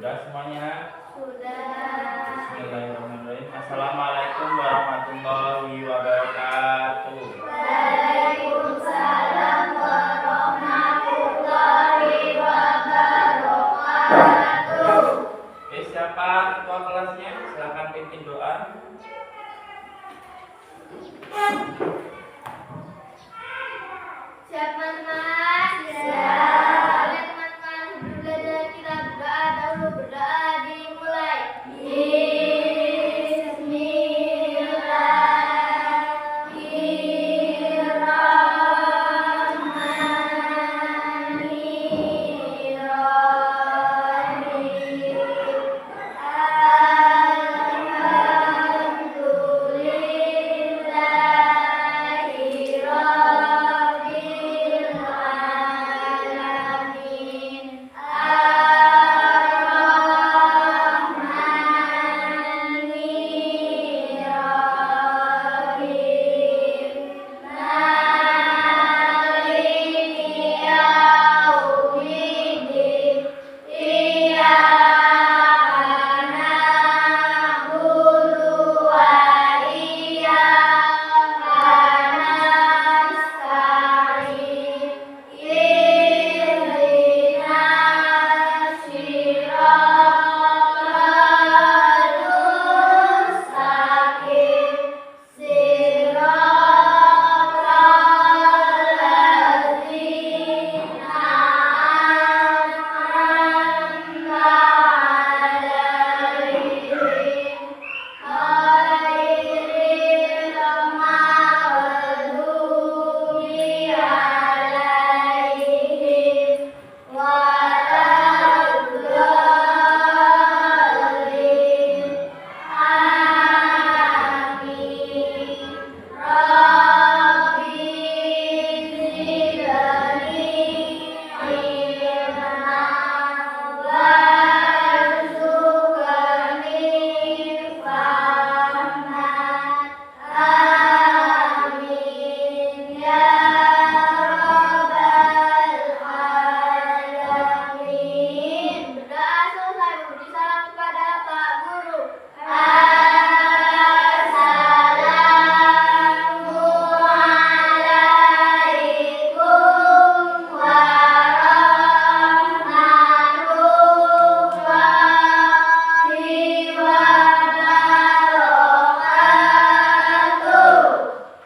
Sudah semuanya? Sudah. Bismillahirrahmanirrahim. Assalamualaikum warahmatullahi wabarakatuh. Waalaikumsalam warahmatullahi wabarakatuh. Siapa ketua kelasnya? Silakan pimpin doa. Siap teman-teman? Siap. Oke teman-teman, sebelum belajar kita berdoa dahulu. Berdoa dimulai.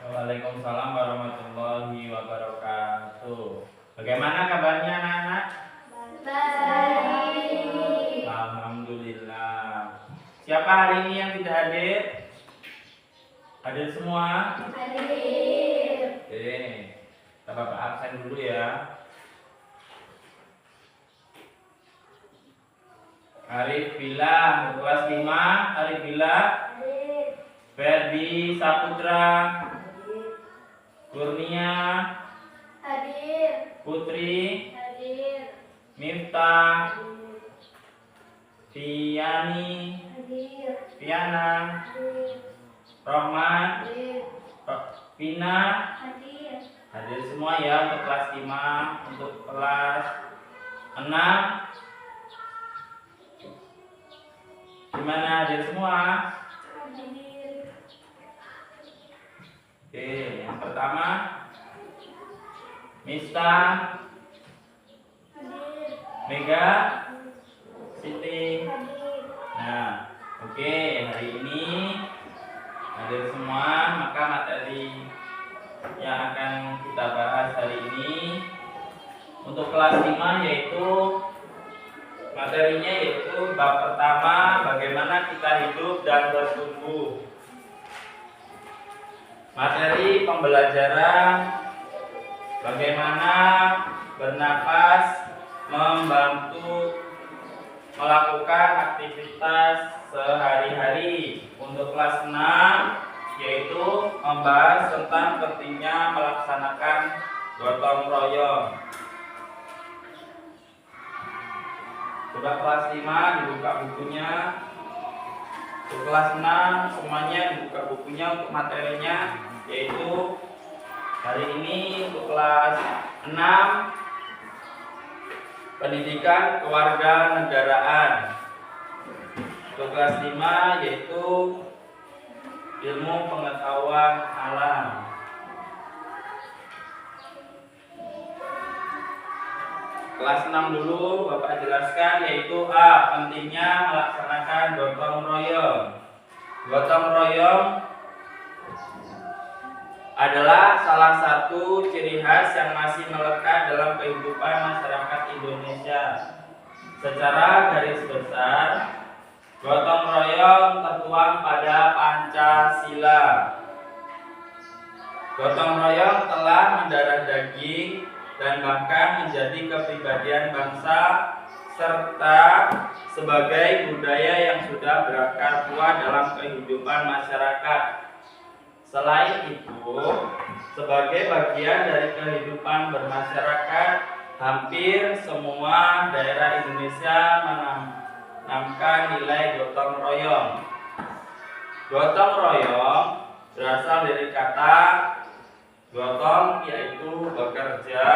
Waalaikumsalam warahmatullahi wabarakatuh. Bagaimana kabarnya anak-anak? Baik. Alhamdulillah. Siapa hari ini yang tidak hadir? Hadir semua? Hadir. Oke. Kita Bapak absen dulu ya. Arif Bila, kelas 5. Arif Bila. Hadir. Ferdi Saputra. Kurnia. Hadir. Putri. Hadir. Miftah. Fiani. Hadir. Fiana. Hadir. Rohman. Hadir. Vina. Hadir. Hadir semua ya untuk kelas 5. Untuk kelas 6 gimana, hadir semua? Hadir. Oke, yang pertama Mista, Hadir. Mega, Siti. Hadir. Nah, oke, hari ini hadir semua. Maka materi yang akan kita bahas hari ini untuk kelas 5 yaitu materinya yaitu bab pertama, bagaimana kita hidup dan bertumbuh. Materi pembelajaran bagaimana bernapas membantu melakukan aktivitas sehari-hari. Untuk kelas 6 yaitu membahas tentang pentingnya melaksanakan gotong royong. Sudah kelas 5 dibuka bukunya. Untuk kelas 6 semuanya dibuka bukunya untuk materinya, yaitu hari ini untuk kelas 6 pendidikan kewarganegaraan. Untuk kelas 5 yaitu ilmu pengetahuan alam. Kelas 6 dulu Bapak jelaskan, yaitu A. Pentingnya melaksanakan gotong royong. Gotong royong adalah salah satu ciri khas yang masih melekat dalam kehidupan masyarakat Indonesia. Secara garis besar, gotong royong tertuang pada Pancasila. Gotong royong telah mendarah daging dan bahkan menjadi kepribadian bangsa serta sebagai budaya yang sudah berakar kuat dalam kehidupan masyarakat. Selain itu, sebagai bagian dari kehidupan bermasyarakat, hampir semua daerah Indonesia menanamkan nilai gotong royong. Gotong royong berasal dari kata gotong, yaitu bekerja,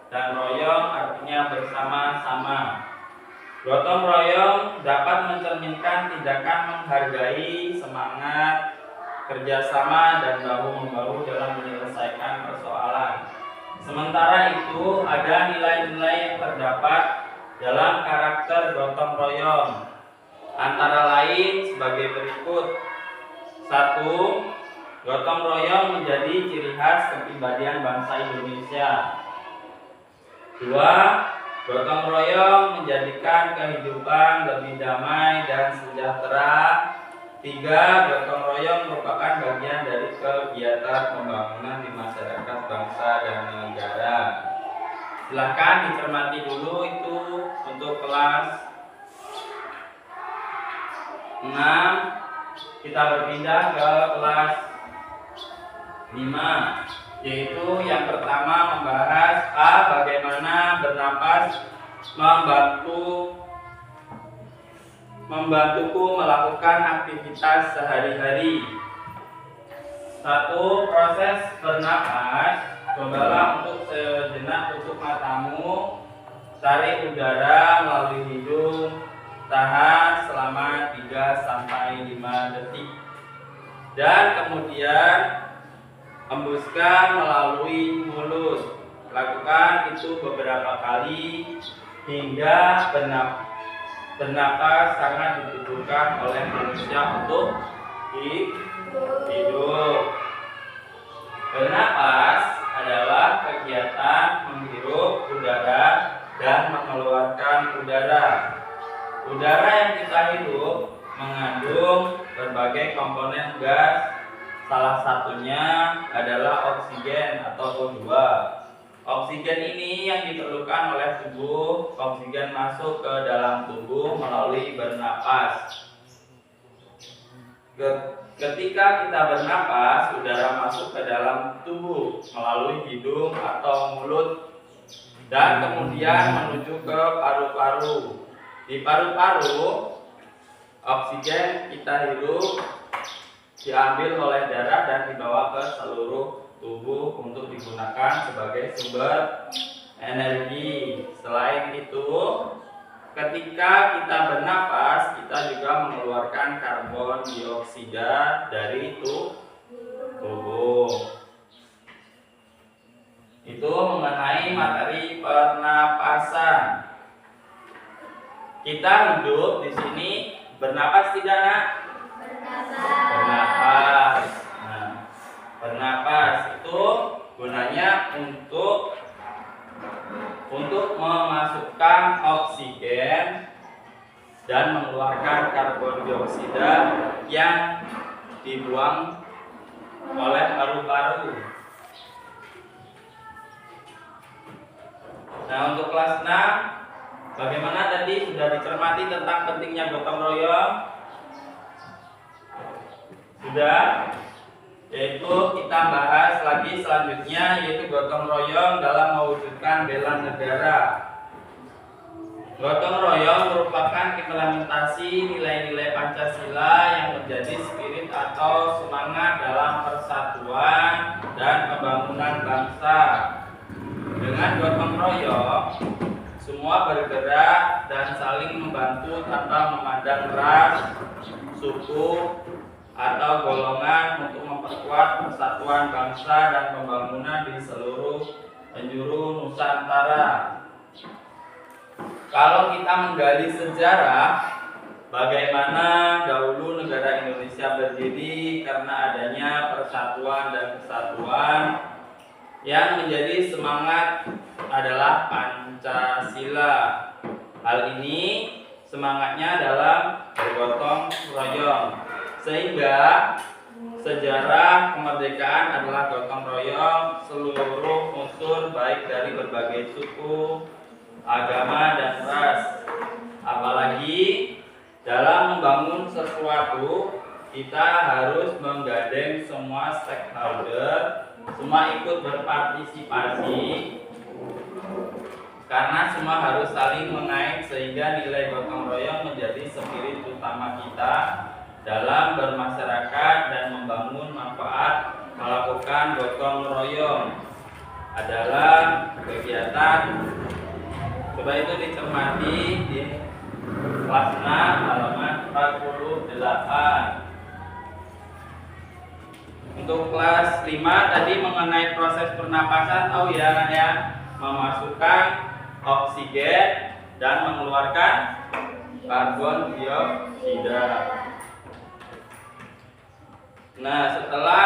dan royong artinya bersama-sama. Gotong royong dapat mencerminkan tindakan menghargai, semangat, kerjasama, dan bahu-membahu dalam menyelesaikan persoalan. Sementara itu, ada nilai-nilai yang terdapat dalam karakter gotong royong, antara lain sebagai berikut. 1. Gotong royong menjadi ciri khas kepribadian bangsa Indonesia. 2. Gotong royong menjadikan kehidupan lebih damai dan sejahtera. 3. Gotong royong merupakan bagian dari kegiatan pembangunan di masyarakat bangsa dan negara. Silakan dicermati dulu itu untuk kelas 6. Kita berpindah ke kelas 5, yaitu yang pertama membahas A. Bagaimana bernapas membantuku melakukan aktivitas sehari-hari. 1. Proses bernapas. Cobalah untuk sejenak tutup matamu, tarik udara melalui hidung, tahan selama 3-5 detik, dan kemudian hembuskan melalui mulut. Lakukan itu beberapa kali hingga bernapas sangat dibutuhkan oleh manusia untuk hidup. Bernapas adalah kegiatan menghirup udara dan mengeluarkan udara. Udara yang kita hirup mengandung berbagai komponen gas. Salah satunya adalah oksigen atau O2. Oksigen ini yang diperlukan oleh tubuh. Oksigen masuk ke dalam tubuh melalui bernapas. Ketika kita bernapas, udara masuk ke dalam tubuh melalui hidung atau mulut dan kemudian menuju ke paru-paru. Di paru-paru, oksigen kita hirup diambil oleh darah dan dibawa ke seluruh tubuh untuk digunakan sebagai sumber energi. Selain itu, ketika kita bernapas, kita juga mengeluarkan karbon dioksida dari tubuh. Itu mengenai materi pernapasan. Kita hidup di sini bernapas tidak, Nak? Bernapas. Nah, bernapas itu gunanya untuk memasukkan oksigen dan mengeluarkan karbon dioksida yang dibuang oleh paru-paru. Nah, untuk kelas 6, bagaimana tadi sudah dicermati tentang pentingnya gotong royong? Sudah? Yaitu kita bahas lagi selanjutnya, yaitu gotong royong dalam mewujudkan bela negara. Gotong royong merupakan implementasi nilai-nilai Pancasila yang menjadi spirit atau semangat dalam persatuan dan pembangunan bangsa. Dengan gotong royong, semua semua bergerak dan saling membantu tanpa memandang ras, suku, atau golongan untuk memperkuat persatuan bangsa dan pembangunan di seluruh penjuru Nusantara. Kalau kita menggali sejarah, bagaimana dahulu negara Indonesia berdiri karena adanya persatuan dan kesatuan, yang menjadi semangat adalah Pancasila. Hal ini semangatnya dalam bergotong royong, sehingga sejarah kemerdekaan adalah gotong royong seluruh unsur baik dari berbagai suku, agama, dan ras. Apalagi dalam membangun sesuatu, kita harus menggandeng semua stakeholder, semua ikut berpartisipasi, karena semua harus saling mengait sehingga nilai gotong royong menjadi spirit utama kita dalam bermasyarakat dan membangun manfaat. Melakukan gotong royong adalah kegiatan, coba itu dicermati di kelas 6 halaman 48. Untuk kelas 5 tadi mengenai proses pernapasan, tahu ya anak ya, memasukkan oksigen dan mengeluarkan karbon dioksida. Nah, setelah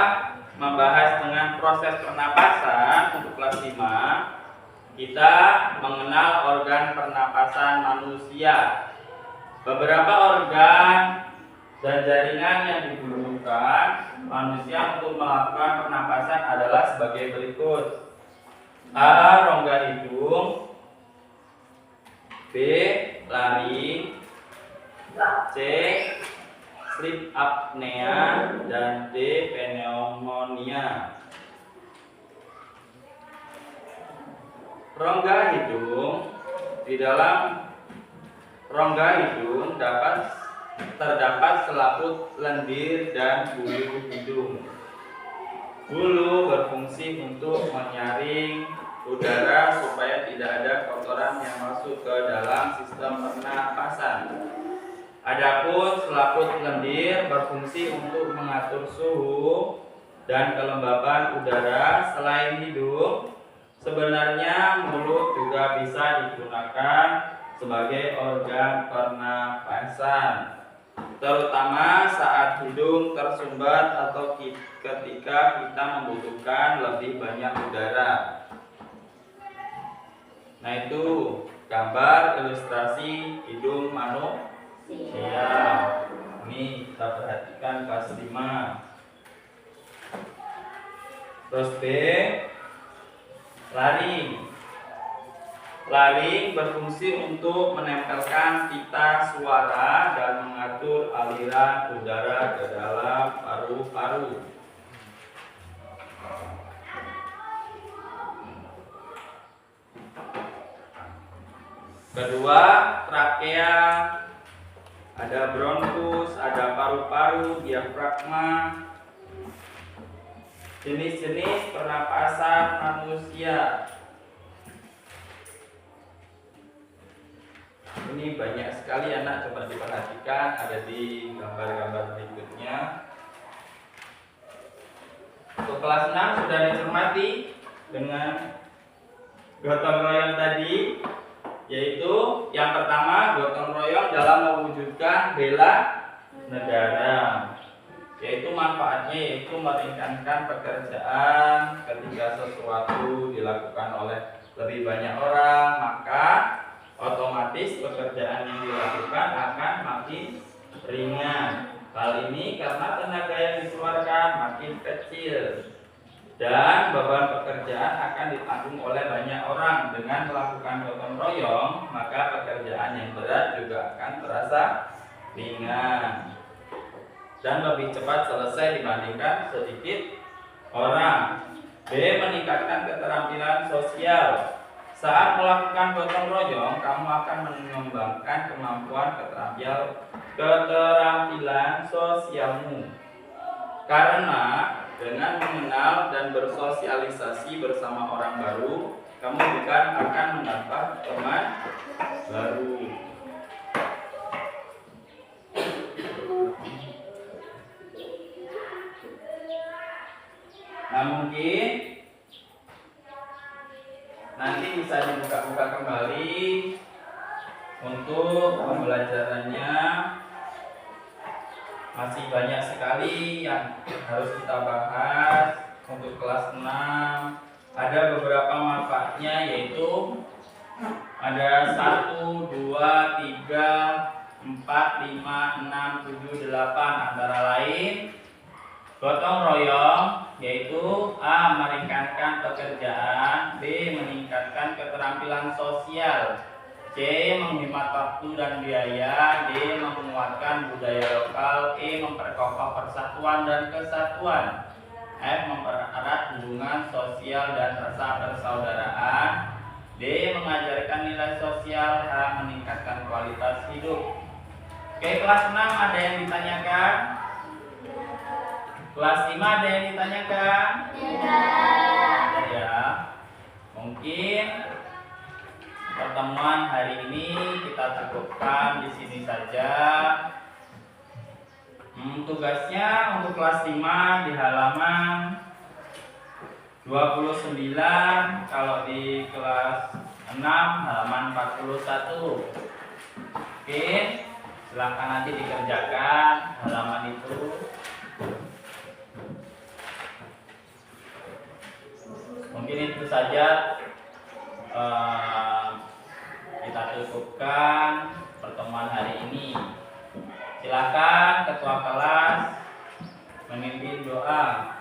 membahas dengan proses pernapasan untuk kelas 5, kita mengenal organ pernapasan manusia. Beberapa organ dan jaringan yang dibutuhkan manusia untuk melakukan pernapasan adalah sebagai berikut. A. Rongga hidung, B. laring, C. sleep apnea, dan D. pneumonia. Rongga hidung, di dalam rongga hidung terdapat selaput lendir dan bulu hidung. Bulu berfungsi untuk menyaring udara supaya tidak ada kotoran yang masuk ke dalam sistem pernapasan. Adapun selaput lendir berfungsi untuk mengatur suhu dan kelembaban udara. Selain hidung, sebenarnya mulut juga bisa digunakan sebagai organ pernapasan, terutama saat hidung tersumbat atau ketika kita membutuhkan lebih banyak udara. Nah, itu gambar ilustrasi hidung manusia. Ini kita perhatikan kelas 5. Terus B, laring. Laring berfungsi untuk menempelkan pita suara dan mengatur aliran udara ke dalam paru-paru. Kedua, trakea. Ada bronkus, ada paru-paru, diafragma. Jenis-jenis pernapasan manusia. Ini banyak sekali anak, coba diperhatikan, ada di gambar-gambar berikutnya. Untuk kelas 6 sudah dicermati dengan gotong royong tadi, yaitu yang pertama gotong royong dalam mewujudkan bela negara, yaitu manfaatnya yaitu meringankan pekerjaan. Ketika sesuatu dilakukan oleh lebih banyak orang, maka otomatis pekerjaan yang dilakukan akan makin ringan. Hal ini karena tenaga yang dikeluarkan makin kecil dan beban pekerjaan akan ditanggung oleh banyak orang. Dengan melakukan gotong royong, maka pekerjaan yang berat juga akan terasa ringan dan lebih cepat selesai dibandingkan sedikit orang. B. Meningkatkan keterampilan sosial. Saat melakukan gotong royong, kamu akan mengembangkan kemampuan keterampilan sosialmu. Karena dengan mengenal dan bersosialisasi bersama orang baru, kamu bukan akan mendapat teman Nah, mungkin nanti bisa dibuka-buka kembali untuk pembelajarannya. Masih banyak sekali yang harus kita bahas. Untuk kelas 6 ada beberapa manfaatnya, yaitu ada 1, 2, 3, 4, 5, 6, 7, 8, antara lain gotong royong, yaitu A. meringankan pekerjaan, B. meningkatkan keterampilan sosial, C. menghemat waktu dan biaya, D. menguatkan budaya lokal, E. memperkokoh persatuan dan kesatuan, F. mempererat hubungan sosial dan rasa persaudaraan, D. mengajarkan nilai sosial, H. meningkatkan kualitas hidup. Oke, kelas 6 ada yang ditanyakan? Kelas 5 ada yang ditanyakan? Tidak. Ya. Mungkin pertemuan hari ini kita cukupkan di sini saja. Tugasnya untuk kelas 5 di halaman 29, kalau di kelas 6 halaman 41. Oke, silahkan nanti dikerjakan halaman itu. Mungkin itu saja, kita cukupkan pertemuan hari ini. Silakan ketua kelas memimpin doa.